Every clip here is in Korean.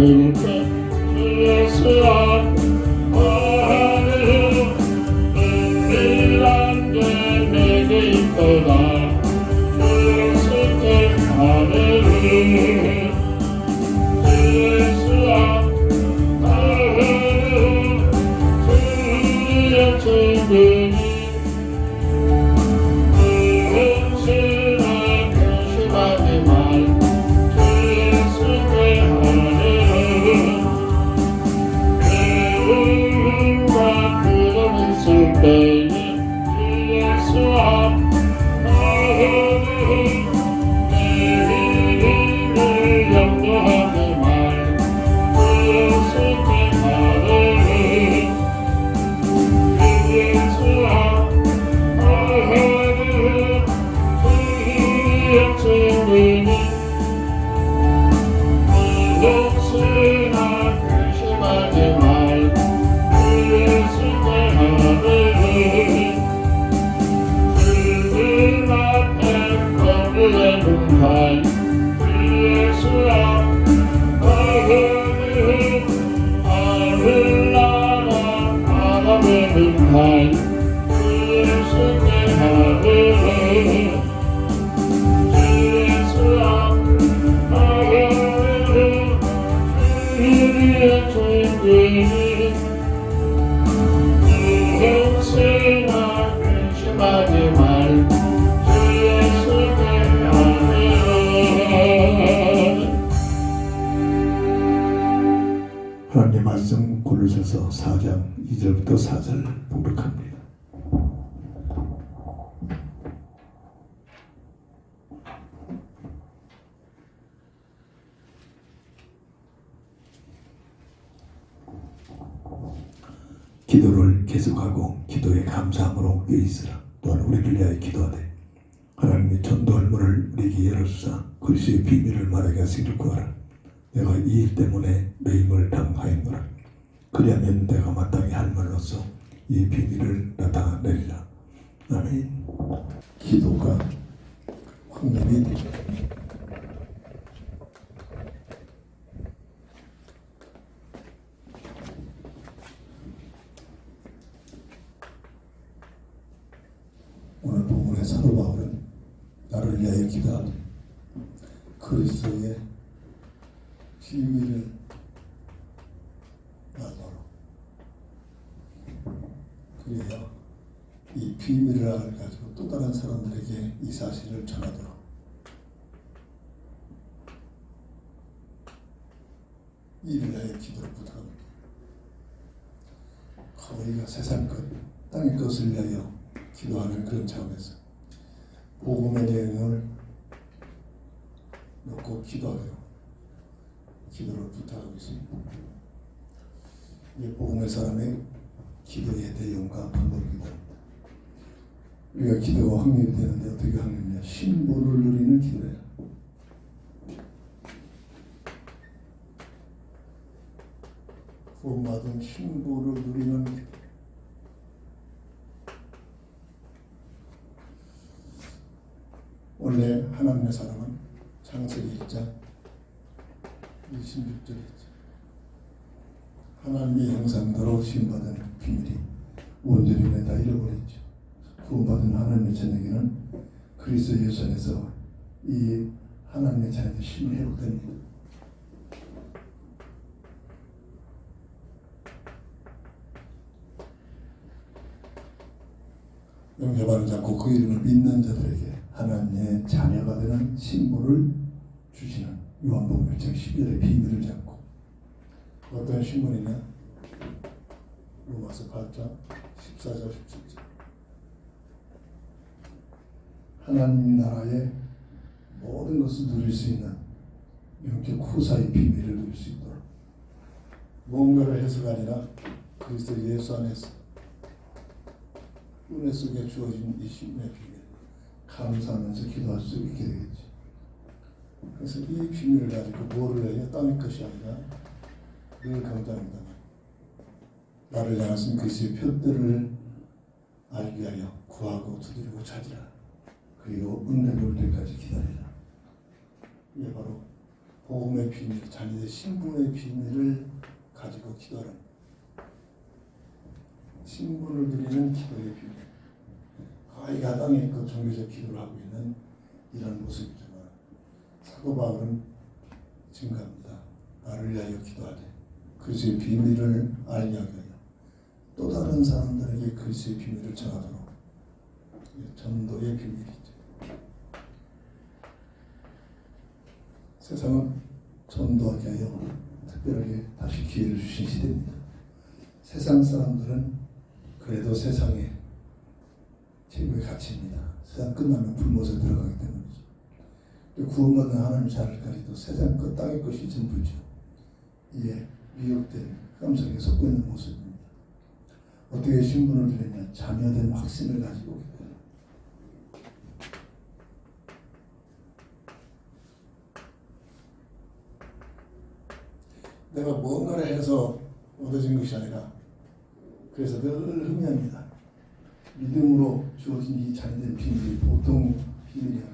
들게 예수 앞에 은밀한 게 내게 있도다 예수께 하늘이 예수 앞에 주의 주님이 은신을 근심하지 말 예수께 하늘이 의인과 그런 있을 때에 예수 앞에 내 이름을 염려하지 말 예수께 하늘이 예수 앞에 주의 주님이 혹시나 근심하지 말 예수께 하늘이 주님 앞에 거부의 눈깔 예수 앞에 하늘나라 바람의 눈깔 예수께 하늘이 예수 앞에 주의 주님이 혹시나 근심하지 말 예수께 하늘이 하나님의 말씀 골로새서 4장 2절부터 4절 봉독합니다. 기도를 계속하고 기도에 감사함으로 껴있으라. 또한 우리를 위하여 기도하되 하나님의 전도할 문을 우리에게 열어주사 그리스도의 비밀을 말하게 하시기를 구하라. 내가 이 일 때문에 매임을 당하였노라. 그리하면 내가 마땅히 할 말로서 이 비밀을 나타내리라. 아멘. 기도가 확립이 되리라. 오늘 본문의 사도 바울은 나를 위하여 기도하되 그리스도의 비밀을 알도록 그래야 이 비밀을 가지고 또 다른 사람들에게 이 사실을 전하도록 이를 위하여 기도를 부탁합니다. 우리가 세상 것, 땅의 것을 위하여 기도하는 그런 차원에서 복음의 내용을 놓고 기도하여 기도를 부탁하고 있습니다. 이 복음의 사람의 기도의 내용과 방법을 기도합니다. 우리가 기도가 확립이 되는데 어떻게 확립이냐? 신보를 누리는 기도예요. 구원받은 신보를 누리는 기도. 원래 하나님의 사람은 창세기 1장 26절에 있죠. 하나님의 형상대로 신받은 비밀이 원죄인에 다 잃어버렸죠. 구원받은 하나님의 자녀에게는 그리스도 예수 안에서 이 하나님의 자녀들 힘이 회복됩니다. 영접하지 않고 그 이름을 믿는 자들에게 하나님의 자녀가 되는 신분을 주시는 요한복음 1장 12절의 비밀을 잡고 어떤 신분이냐? 로마서 8장 14절 17절 하나님 나라의 모든 것을 누릴 수 있는 영적 후사의 비밀을 누릴 수 있도록 뭔가를 해서가 아니라 그리스도 예수 안에서 은혜 속에 주어진 이 신의 비밀 감사하면서 기도할 수 있게 되겠지. 그래서 이 비밀을 가지고 뭐를 해야 땅의 것이 아니라 늘 강조합니다. 나를 향하신 그리스도의 표들을 알기 위하여 구하고 두드리고 찾으라. 그리고 은혜 볼 때까지 기다리라. 이게 바로 복음의 비밀, 자녀의 신분의 비밀을 가지고 기도하는 신분을 드리는 기도의 비밀. 거의 야당의 종교적 기도를 하고 있는 이런 모습이지만 사도 바울은 증가합니다. 나를 위하여 기도하되 그리스도의 비밀을 알게 하여 또 다른 사람들에게 그리스도의 비밀을 전하도록. 전도의 비밀이죠. 세상은 전도하게 하여 특별하게 다시 기회를 주신 시대입니다. 세상 사람들은 그래도 세상에 최고의 가치입니다. 세상 끝나면 불못에 들어가기 때문이죠. 구원받은 하나님 자를까지도 세상 것 땅의 것이 전부죠. 이에 미혹된 깜짝에 속고 있는 모습입니다. 어떻게 신분을 드렸냐? 자녀된 확신을 가지고 오기 때문에. 내가 뭔가를 해서 얻어진 것이 아니라 그래서 늘 흥미합니다. 믿음으로 주어진 이 자녀된 비밀이 보통 비밀이 아닙니다.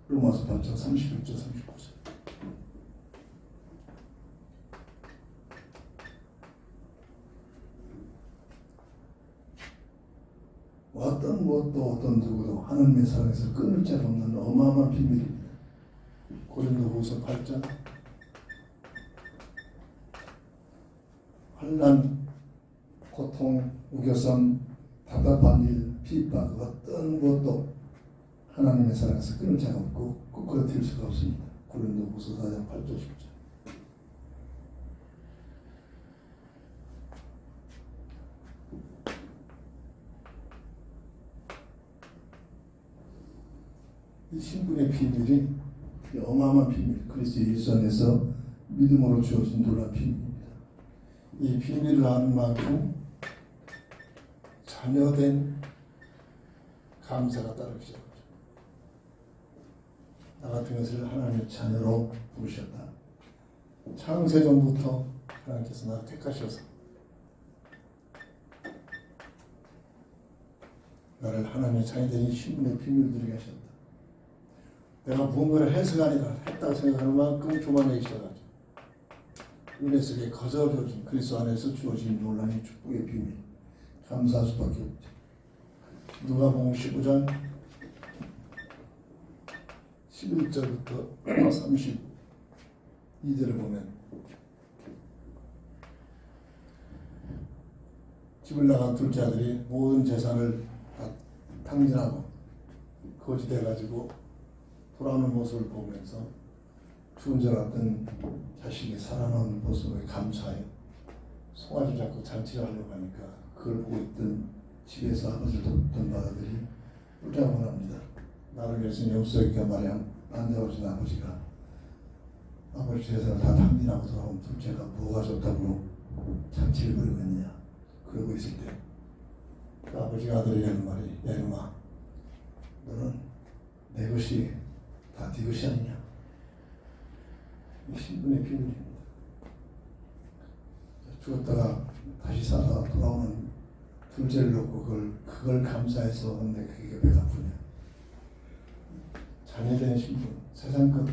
로마서 8장 36절 39절. 어떤 무엇도 어떤 누구도 하나님의 사랑에서 끊을 자 없는 어마어마한 비밀입니다. 고린도후서 8장. 환난, 고통, 우겨섬, 답답한 일, 핍박, 어떤 무엇도 하나님의 사랑에서 끊을 자가 없고 끊어뜨릴 수가 없습니다. 고린도후서 4장 8절 10절. 이 신분의 비밀이 어마어마한 비밀, 그리스도 예수 안에서 믿음으로 주어진 놀라운 비밀입니다. 이 비밀을 아는 만큼 자녀된 감사가 따르기 시작하죠. 나 같은 것을 하나님의 자녀로 부르셨다. 창세전부터 하나님께서 나를 택하셔서 나를 하나님의 자녀된 신분의 비밀을 드리게 하셨다. 내가 무언가를 해서가 아니라 했다고 생각하는 만큼 교만해지셔가지고 은혜 속에 거저려진 그리스도 안에서 주어진 놀라운 축복의 비밀, 감사할 수밖에 없죠. 누가복음 15장 11절부터 32절을 보면 집을 나간 둘째 아들이 모든 재산을 다 탕진하고 거지돼가지고 돌아오는 모습을 보면서 죽은 줄 알았던 자식이 살아나오는 모습에 감사하여 송아지 잡고 잔치를 하려고 하니까 그걸 보고 있던 집에서 아버지를 돕던 바다들이 뿔장을 합니다. 나를 위해서 영수에게 말하여 안되어진 아버지가 아버지 재산을 다 탕진하고 돌아온 둘째가 뭐가 좋다고 잔치를 벌이고 있느냐. 그러고 있을 때 그 아버지가 아들에게 하는 말이 야 이놈아 너는 내 것이 다 네 것이 아니냐. 이 신분의 비밀입니다. 죽었다가 다시 살아 돌아오는 둘째를 놓고 그걸 감사해서 근데 그게 배가 아프냐. 자녀된 신분, 세상 것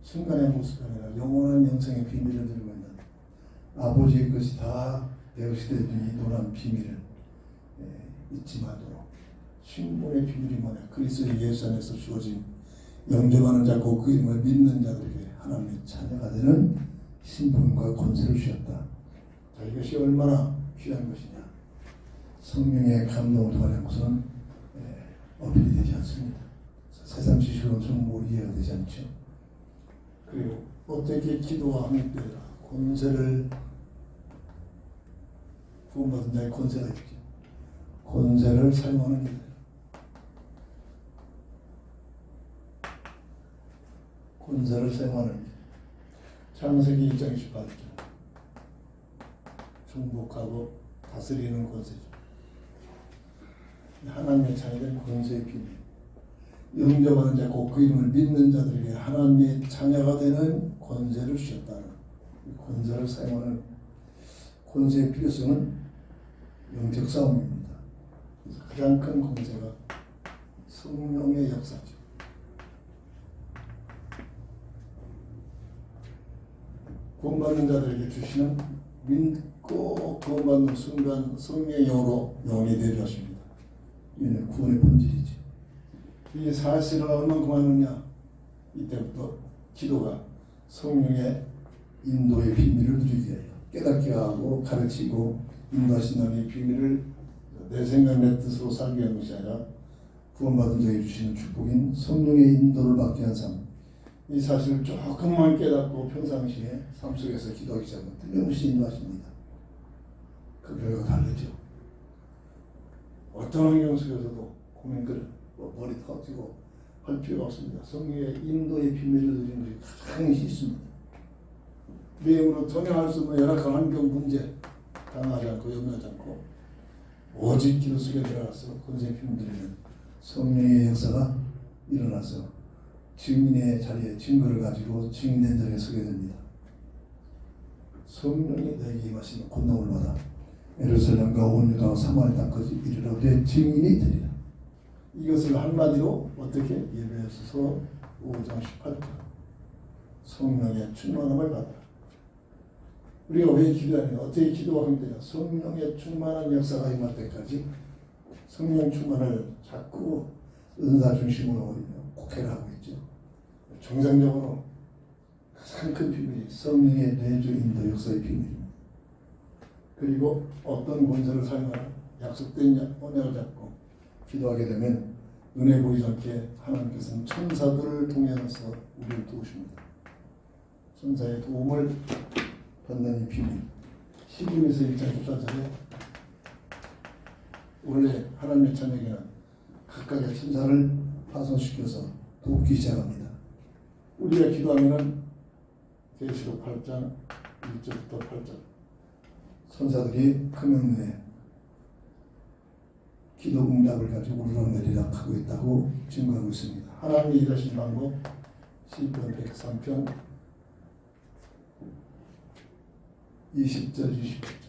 순간의 모습이 아니라 영원한 영생의 비밀을 들고 있는 아버지의 것이 다 내 것이 되는 이 놀라운 비밀을 잊지 말도록. 신분의 비밀이 뭐냐. 그리스도 예수 안에서 주어진 영접하는 자 곧 그 이름을 믿는 자들에게 하나님의 자녀가 되는 신분과 권세를 주셨다. 자, 이것이 얼마나 귀한 것이냐. 성령의 감동을 통하여서는 어필이 되지 않습니다. 세상 지식으로는 전부 이해가 되지 않죠. 그리고 어떻게 기도와 함께 권세를 구원받은 자의 권세가 있죠. 권세를 사용하는 일. 권세를 사용하는 일. 창세기 1장 28절. 정복하고 다스리는 권세죠. 하나님의 자녀된 권세의 비밀. 영접하는 자 곧 그 이름을 믿는 자들에게 하나님의 자녀가 되는 권세를 주셨다는 권세를 사용하는 권세의 필요성은 영적 싸움입니다. 가장 큰 권세가 성령의 역사죠. 구원받는 자들에게 주시는 믿고 구원받는 순간 성령의 영으로 영원히 되게 하십니다. 이는 구원의 본질이지. 이 사실을 얼마큼 하느냐, 이때부터 기도가 성령의 인도의 비밀을 누리게 해요. 깨닫게 하고 가르치고 인도하신다는 이 비밀을 내 생각 내 뜻으로 살게 하는 것이 아니라 구원받은 자에게 주시는 축복인 성령의 인도를 받게 한 삶. 이 사실을 조금만 깨닫고 평상시에 삶 속에서 기도하기 시작하면 틀림없이 인도하십니다. 그 결과가 다르죠. 어떤 환경 속에서도 고민글 머리 터지고 할 필요가 없습니다. 성령의 인도의 비밀을 누리는 것이 가장 쉽습니다. 내 힘으로 전혀 할 수 없는 열악한 환경 문제 당하지 않고 염려하지 않고 오직 기도 속에 들어가서 권세의 힘을 누리는 성령의 역사가 일어나서 증인의 자리에 증거를 가지고 증인된 자리에 서게 됩니다. 성령이 너에게 임하시는 권능을 받아 예루살렘과 온 유다와 사마리아 땅까지 이르러 내 증인이 되리라. 이것을 한마디로 어떻게 예배에서 5장 18절 성령의 충만함을 받아라. 우리가 왜 기도하냐, 어떻게 기도하면 되냐, 성령의 충만한 역사가 임할 때까지 성령 충만을 자꾸 은사 중심으로 국회를 하고 있죠. 정상적으로 가장 큰 비밀이 성령의 내주 인도 역사의 비밀입니다. 그리고 어떤 권세를 사용하나 약속된 언약을 잡고 기도하게 되면 눈에 보이지 않게 하나님께서는 천사들을 통해서 우리를 도우십니다. 천사의 도움을 받는 이 비밀. 히브리서 1장 14절에 원래 하나님의 자녀에게는 각각의 천사를 파송시켜서 돕기 시작합니다. 우리가 기도하면은 계시록 8장 1절부터 8절 천사들이 금연후에 기도 응답을 가지고 우러내리락 하고 있다고 증거하고 있습니다. 하나님이 일하신 방법 시편 103편 20절 21절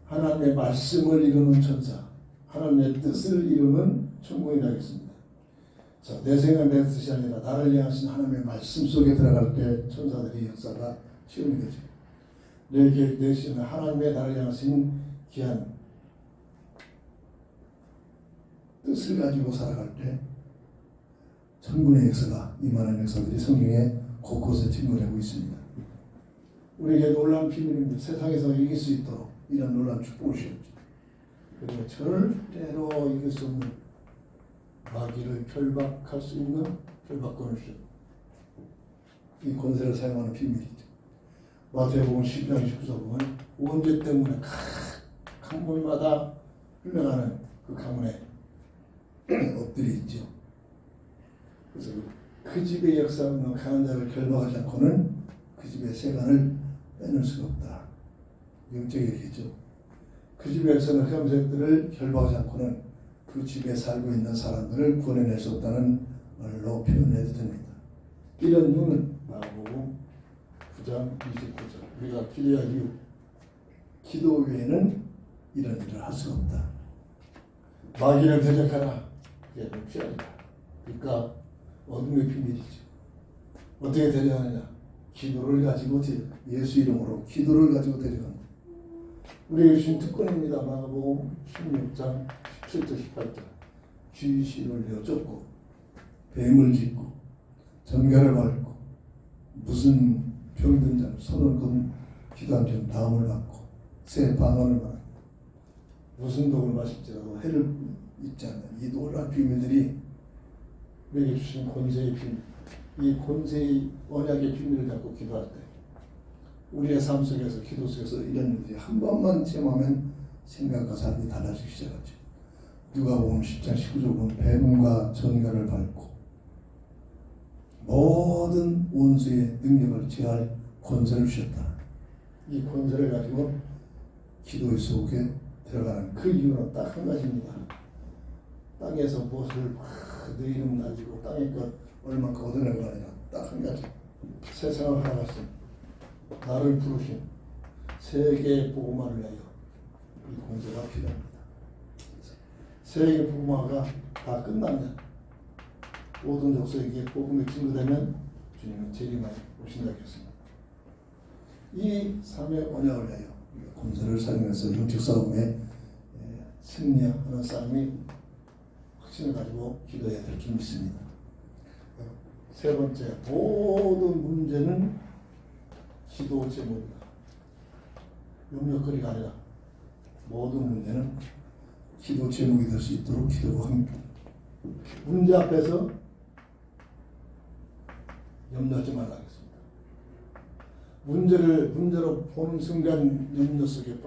하나님의 말씀을 이루는 천사, 하나님의 뜻을 이루는 천군이 나겠습니다. 자, 내 생각 내 뜻이 아니라 나를 향하신 하나님의 말씀 속에 들어갈 때 천사들이 역사가 시험이 되죠. 내 계획 내시는 하나님의 나를 향하신 귀한 뜻을 가지고 살아갈 때 천군의 역사가 임하는 역사들이 성경에 곳곳에 증거되고 있습니다. 우리에게 놀라운 비밀입니다. 세상에서 이길 수 있도록 이런 놀라운 축복을 주셨죠. 그리고 절대로 이길 수 없는 마귀를 결박할 수 있는 결박권을 주셨죠. 이 권세를 사용하는 비밀이죠. 마태복음 10장 19절 보면 원죄 때문에 강물마다 흘러가는 그 가문에 엎드려 있죠. 그래서 그 집의 역사는 강한 자를 결박하지 않고는 그 집의 세간을 빼놓을 수가 없다. 영적 얘기죠. 그 집의 역사는 그 자들을 결박하지 않고는 그 집에 살고 있는 사람들을 구원해낼 수 없다는 말로 표현해도 됩니다. 이런 이유는 마가복음 9장 29절 우리가 기도할 이유, 기도 외에는 이런 일을 할 수가 없다. 마귀를 대적하라. 그게 피하리라. 그러니까 어둠의 비밀이죠. 어떻게 대적하느냐? 기도를 가지고 예수 이름으로 기도를 가지고 대적합니다. 우리에게 주신 특권입니다. 마가복음 16장 17절 18절 귀신을 여쭙고 뱀을 짓고 전갈을 밟고 무슨 병든 자를 손을 건 기도한 점 다음을 받고 새 방언을 말하고 무슨 독을 마실지라도 해를 잊지 않는 이 놀라운 비밀들이 우리에게 주신 권세의 비밀, 이 권세의 언약의 비밀을 갖고 기도할 때 우리의 삶 속에서 기도 속에서 이런 일들이 한 번만 체험하면 생각과 삶이 달라지기 시작하죠. 누가복음 10장 19절 보면 뱀과 전갈을 밟고 모든 원수의 능력을 제할 권세를 주셨다. 이 권세를 가지고 기도의 속에 들어가는 그 이유는 딱 한 가지입니다. 땅에서 무엇을 내 이름 가지고 땅의 것 얼마큼 얻어내고 아니라 딱 한 가지. 세상을 살아가신 나를 부르신 세계 복음화를 위하여 이 권세가 필요합니다. 세계 복음화가 다 끝나면 모든 족속에게 복음이 증거되면 주님은 재림하여 오신다 했습니다. 이 삶의 언약을 위하여 검사를 사용해서 영적 싸움에 승리하는 싸움이 확신을 가지고 기도해야 될 줄 믿습니다. 세 번째, 모든 문제는 기도 제목이다. 염려거리가 아니라 모든 문제는 기도 제목이 될 수 있도록 기도합니다. 문제 앞에서 염려하지 말라겠습니다. 문제로 보는 순간 염려 속에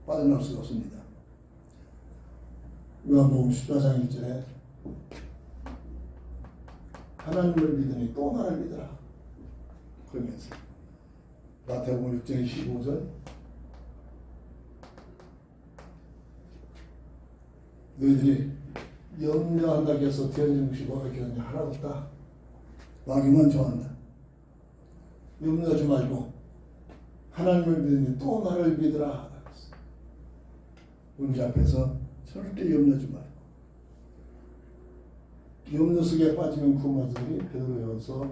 빠져나올 수가 없습니다. 요한복음 14장 1절에 하나님을 믿으니 또 나를 믿으라 그러면서 마태복음 6장 25절 너희들이 염려한다고 해서 되어지는 것이 뭐가 있겠느냐 하나도 없다. 마귀만 좋아한다. 염려하지 말고 하나님을 믿으니 또 나를 믿으라. 문제 앞에서 절대 염려하지 말고 염려 속에 빠지면 구마들이 베드로전서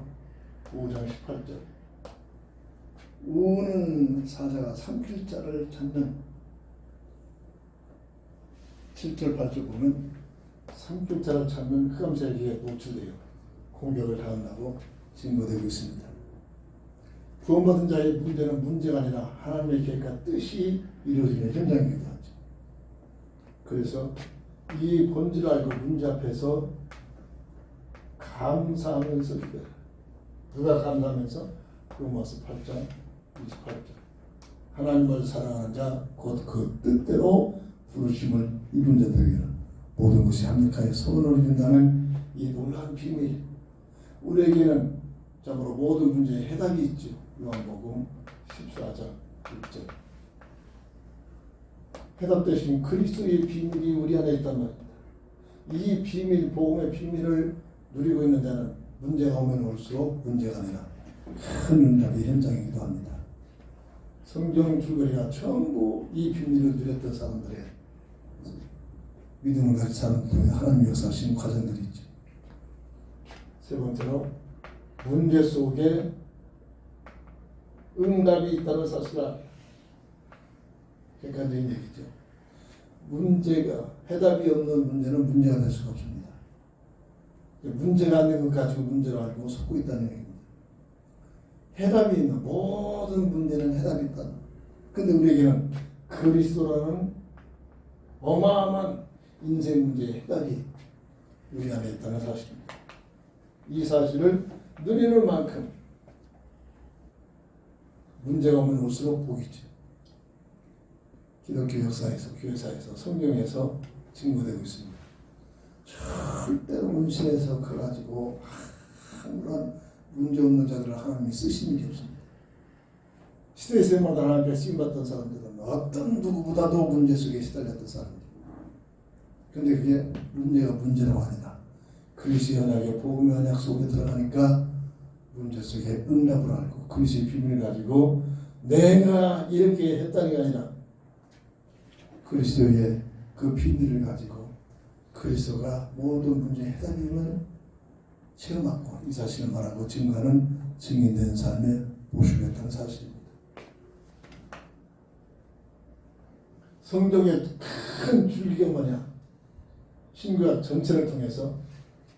5장 18절 우는 사자가 삼킬 자를 찾는 7절 8절 보면 삼킬 자를 찾는 흑암세계에 노출되어 공격을 당한다고 증거되고 있습니다. 구원받은 자의 문제는 문제가 아니라 하나님의 계획과 뜻이 이루어지는 현장이기도 하죠. 그래서 이 본질을 알고 문제 앞에서 감사하면서 기도해라. 누가 감사하면서? 로마서 8장 28절 하나님을 사랑하는 자 곧 그 뜻대로 부르심을 입은 자들에게는 모든 것이 합력하여 선을 이룬다는 이 놀라운 비밀. 우리에게는 참으로 모든 문제에 해답이 있죠. 요한복음 14장 6절 해답 대신 그리스도의 비밀이 우리 안에 있단 말입니다. 이 비밀, 복음의 비밀을 누리고 있는 자는 문제가 오면 올수록 문제가 아니라 큰 응답의 현장이기도 합니다. 성경 줄거리가 전부 이 비밀을 누렸던 사람들의 믿음을 가진 사람들 통해 하나님의 역사하시는 과정들이 있죠. 세 번째로 문제 속에 응답이 있다는 사실을 객관적인 얘기죠. 문제가 해답이 없는 문제는 문제가 될 수가 없습니다. 문제가 안 된 것 가지고 문제를 알고 속고 있다는 얘기입니다. 해답이 있는 모든 문제는 해답이 있다. 근데 우리에게는 그리스도라는 어마어마한 인생 문제의 해답이 우리 안에 있다는 사실입니다. 이 사실을 누리는 만큼 문제가 오면 올수록 복이죠. 기독교 역사에서, 교회사에서, 성경에서 증거되고 있습니다. 절대로 문신에서 커가지고 아무런 문제 없는 자들을 하나님이 쓰시는 게 없습니다. 시대 세마다 하나님께 쓰임받던 사람들은 어떤 누구보다도 문제 속에 시달렸던 사람들입니다. 근데 그게 문제가 문제라고 아니다. 그리스도의 언약의 복음의 언약 속에 들어가니까 문제 속에 응답을 알고 그리스도의 비밀을 가지고 내가 이렇게 했다는 게 아니라 그리스도의 그 비밀을 가지고 그리스도가 모든 문제의 해답임을 체험하고 이 사실을 말하고 증거하는 증인된 삶의 모습이었다는 사실입니다. 성경의 큰 줄기가 뭐냐? 신구약 전체를 통해서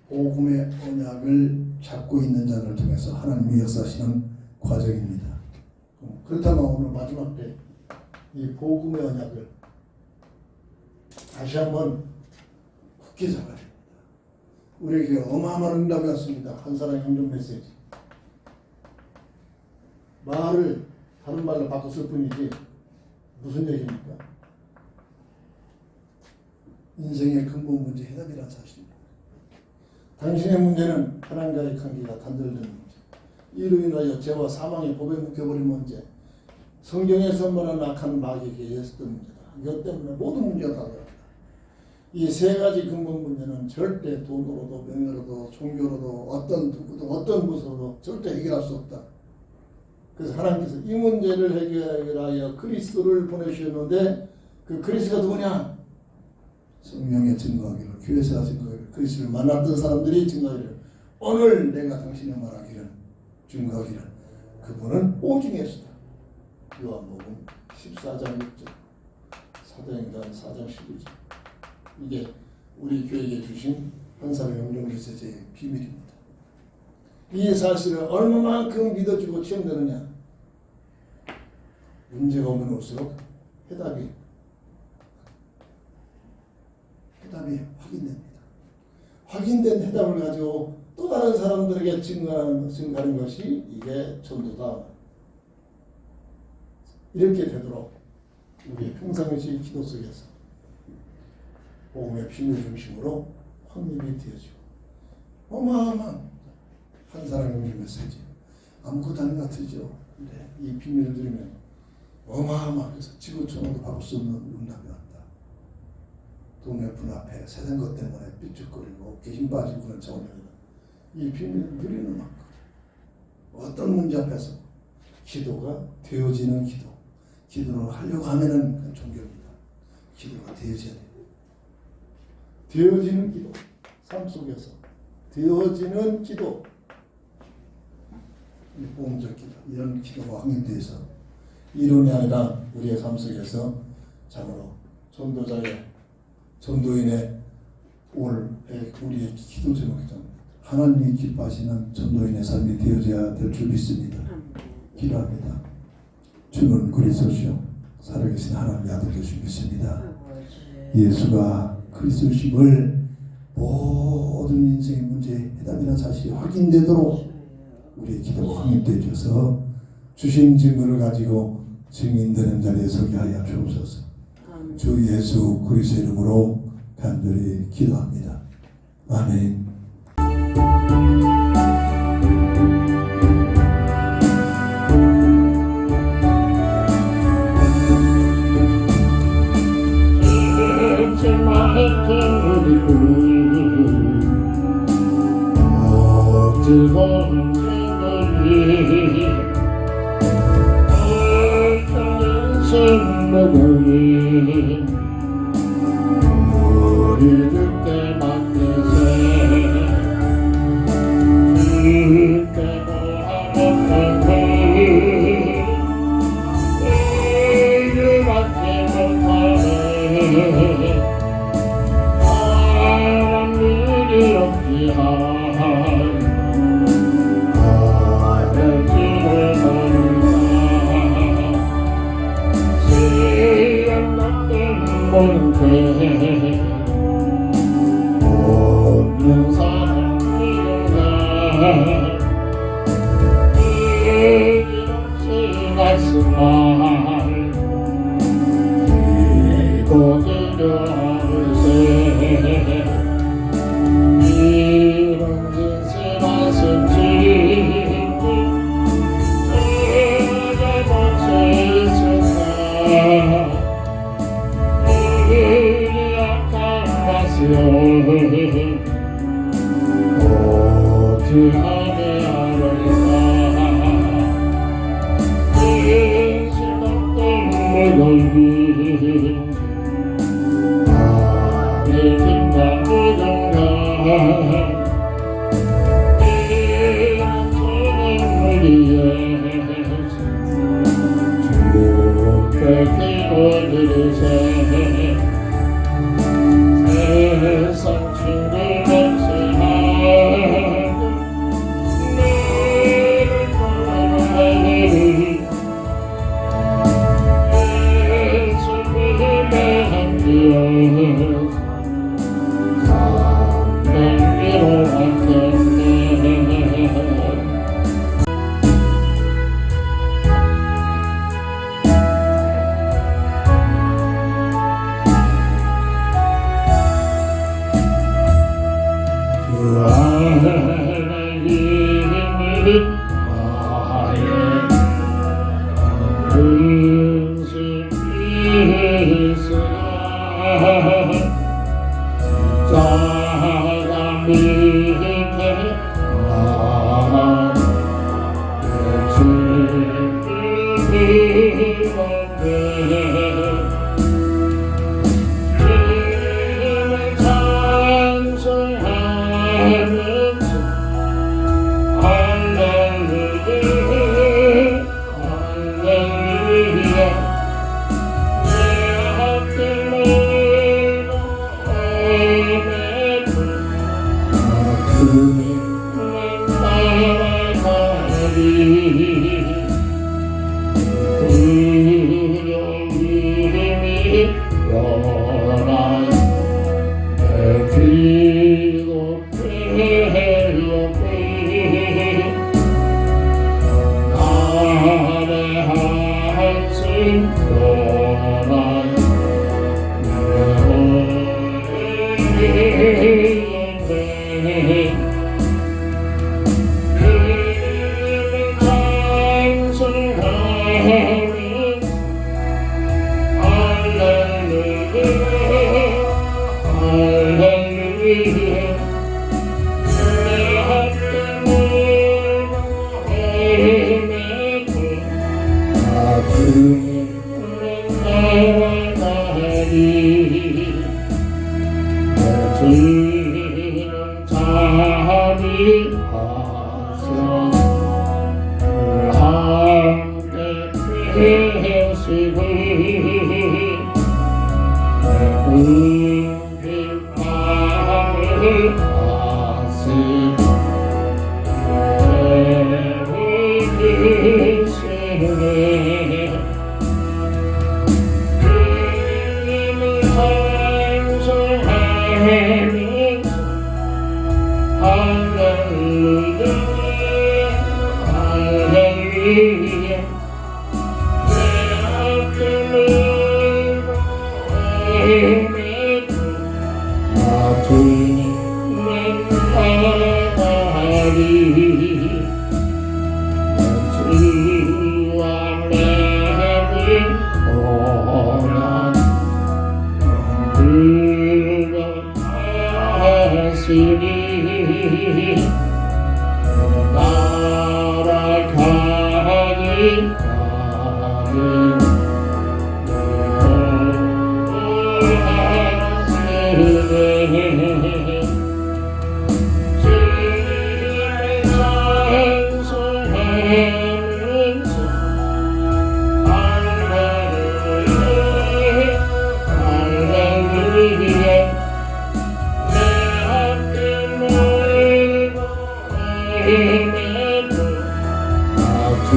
복음의 언약을 잡고 있는 자를 통해서 하나님이 역사하시는 과정입니다. 그렇다면 오늘 마지막 때 이 복음의 언약을 다시 한번 굳게 잡아야 됩니다. 우리에게 어마어마한 응답이 왔습니다. 한 사람의 행동 메시지. 말을 다른 말로 바꿨을 뿐이지 무슨 얘기입니까? 인생의 근본 문제 해답이라는 사실입니다. 당신의 문제는 하나님과의 관계가 단절되는 문제, 이로 인하여 죄와 사망의 법에 묶여버린 문제, 성경에서 말하는 악한 마귀에게 의했었던 문제다. 이것 때문에 모든 문제가 다 들어갑니다. 이 세 가지 근본 문제는 절대 돈으로도 명예로도 종교로도 어떤 누구도 어떤 무엇으로도 절대 해결할 수 없다. 그래서 하나님께서 이 문제를 해결하여 그리스도를 보내주셨는데 그 그리스도가 누구냐? 성령에 증거하기를, 교회에서 증거하기를, 그리스도를 만났던 사람들이 증거하기를, 오늘 내가 당신의 말하기를 증거하기를, 그분은 오직 예수다. 요한복음 14장 6절, 사도행전 4장 12절. 이게 우리 교회에 주신 한사람의 영종제세제의 비밀입니다. 이 사실을 얼마만큼 믿어주고 체험되느냐, 문제가 오면 올수록 해답이 확인됩니다. 확인된 해답을 가지고 또 다른 사람들에게 증가하는 것이 이게 전도다. 이렇게 되도록 우리의 평상시 기도 속에서 복음의 비밀 중심으로 확립이 되어지고, 어마어마한 한 사람의 메시지, 아무것도 아닌 것 같으죠. 근데 이 비밀을 들으면 어마어마해서 지구촌으로 바꿀 수 없는 응답이 왔다. 동네 분 앞에 세상 것 때문에 삐죽거리고 어깨 힘 빠지고 그런 자원입니다. 이 비밀을 누리는 만큼 어떤 문제 앞에서 기도가 되어지는 기도, 기도를 하려고 하면은 그건 종교입니다. 기도가 되어져야 돼요. 되어지는 기도, 삶 속에서 되어지는 기도, 이 복음적 기도, 이런 기도가 확립돼서 이론이 아니라 우리의 삶 속에서 참으로 전도인의 우리의 기도 제목이죠. 하나님이 기뻐하시는 전도인의 삶이 되어져야 될 줄 믿습니다. 기도합니다. 주는 그리스도시요 살아계신 하나님의 아들 되신 믿습니다. 예수가 그리스도심을 모든 인생의 문제의 해답이라는 사실이 확인되도록 우리의 기도가 확립되어져서 주신 증거를 가지고 증인되는 자리에 서게 하여 주옵소서. 주 예수 그리스도의 이름으로 간절히 기도합니다. 아멘. 즐거운 생각이 어떤 생각이 우리 주께 맡기세 주께 고하는 이주밖에 못하네 사람 일이 없지하 없는 사람이로다 이없이 말씀할 기도 드려올세 이런 인생 말씀지 내게 못세 있었나 어찌하게 하리까 인생없던 무덤이 나를 빈다 무덤가 이처럼 우리의 주께 기도드리세 세상 친구를 세하는 너를 보아하니 예수님의 한디어 감명리로 왔겠네 할렐루야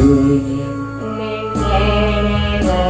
주님 살아가리